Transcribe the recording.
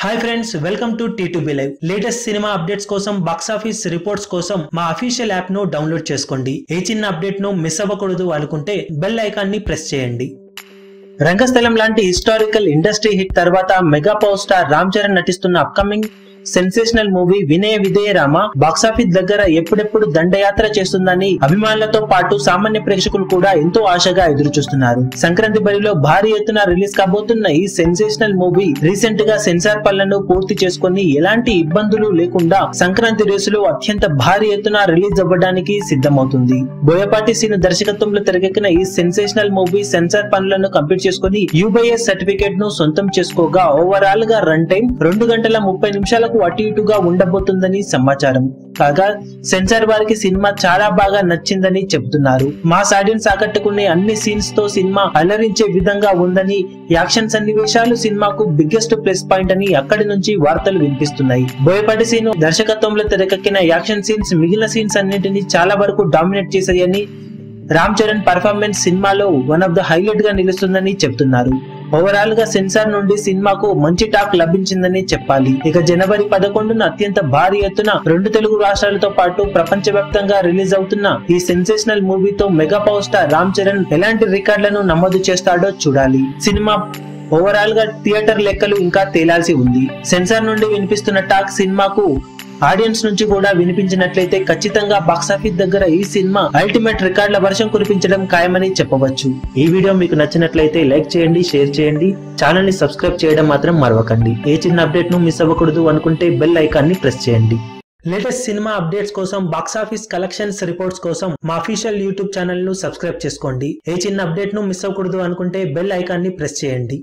Hi friends, welcome to T2B Live. Latest cinema updates కోసం, box office reports కోసం మా official app ను download చేసుకోండి. ఏ చిన్న అప్డేట్ ను మిస్ అవ్వకూడదు అనుకుంటే బెల్ ఐకాన్ ని ప్రెస్ చేయండి. రంగస్థలం లాంటి హిస్టారికల్ ఇండస్ట్రీ హిట్ తర్వాత mega power star Ram Charan నటిస్తున్న upcoming sensational movie Vinaya Vidheya Rama box office దగ్గర ఎప్పుడెప్పుడు దండయాత్ర చేస్తుందని అభిమానులతో పాటు సామాన్య ప్రేక్షకులు కూడా ఎంతో ఆశగా ఎదురు చూస్తున్నారు. సంక్రాంతి బరిలో భారీ ఎత్తున రిలీజ్ కాబోతున్న ఈ సెన్సేషనల్ మూవీ రీసెంట్ గా సెన్సార్ పనులను పూర్తి చేసుకుని ఎలాంటి ఇబ్బందులు లేకుండా సంక్రాంతి రేసులో అత్యంత భారీ ఎత్తున రిలీజ్ అవ్వడానికి సిద్ధమవుతుంది. బోయపాటి సీను దర్శకత్వంలో తెరకెక్కిన ఈ సెన్సేషనల్ మూవీ సెన్సార్ పనులను కంప్లీట్ చేసుకుని యూబీఎస్ సర్టిఫికేట్ ను సొంతం చేసుకోగా ఓవరాల్ గా రన్ టైం 2 గంటల 30 నిమిషాలకు అటు ఇటుగా ఉండబోతుందని సమాచారం. కాగా సెన్సార్ వారికి సినిమా చాలా బాగా నచ్చిందని చెబుతున్నారు. మాస్ ఆడియన్స్ ఆకట్టుకునే అన్ని సీన్స్ తో సినిమా అలరించే విధంగా ఉందని, యాక్షన్ సన్నివేశాలు సినిమాకు బిగ్గెస్ట్ ప్లస్ పాయింట్ అని అక్కడి నుంచి వార్తలు వినిపిస్తున్నాయి. బోయపాటి సీను దర్శకత్వంలో తెరకెక్కిన యాక్షన్ సీన్స్ మిగిలిన సీన్స్ అన్నింటినీ చాలా వరకు డామినేట్ చేశాయని, రామ్ చరణ్ పర్ఫార్మెన్స్ సినిమాలో వన్ ఆఫ్ ద హైలైట్ గా నిలుస్తుందని చెప్తున్నారు. ఓవరాల్ గా సెన్సార్ నుండి సినిమాకు మంచి టాక్ లభించిందని చెప్పాలి. ఇక జనవరి 11న అత్యంత భారీ ఎత్తున 2 తెలుగు రాష్ట్రాలతో పాటు ప్రపంచవ్యాప్తంగా రిలీజ్ అవుతున్న ఈ సెన్సేషనల్ మూవీతో mega power star Ram Charan ఎలాంటి రికార్డులను నమోదు చేస్తాడో చూడాలి. సినిమా ఓవరాల్ గా థియేటర్ లెక్కలు ఇంకా తేలాల్సి ఉంది. సెన్సార్ నుండి వినిపిస్తున్న టాక్ సినిమాకు ఆడియన్స్ నుంచి కూడా వినిపించినట్లయితే ఖచ్చితంగా బాక్సాఫీస్ దగ్గర ఈ సినిమా అల్టిమేట్ రికార్డుల వర్షం కురిపించడం ఖాయమని చెప్పవచ్చు. ఈ వీడియో మీకు నచ్చినట్లయితే లైక్ చేయండి, షేర్ చేయండి, ఛానల్ ని సబ్స్క్రైబ్ చేయడం మాత్రం మరవకండి. ఏ చిన్న అప్డేట్ ను మిస్ అవ్వకూడదు అనుకుంటే బెల్ ఐకాన్ ని ప్రెస్ చేయండి. లేటెస్ట్ సినిమా అప్డేట్స్ కోసం, బాక్సాఫీస్ కలెక్షన్స్ రిపోర్ట్స్ కోసం మా అఫీషియల్ యూట్యూబ్ ఛానల్ ను సబ్స్క్రైబ్ చేసుకోండి. ఏ చిన్న అప్డేట్ ను మిస్ అవ్వకూడదు అనుకుంటే బెల్ ఐకాన్ ని ప్రెస్ చేయండి.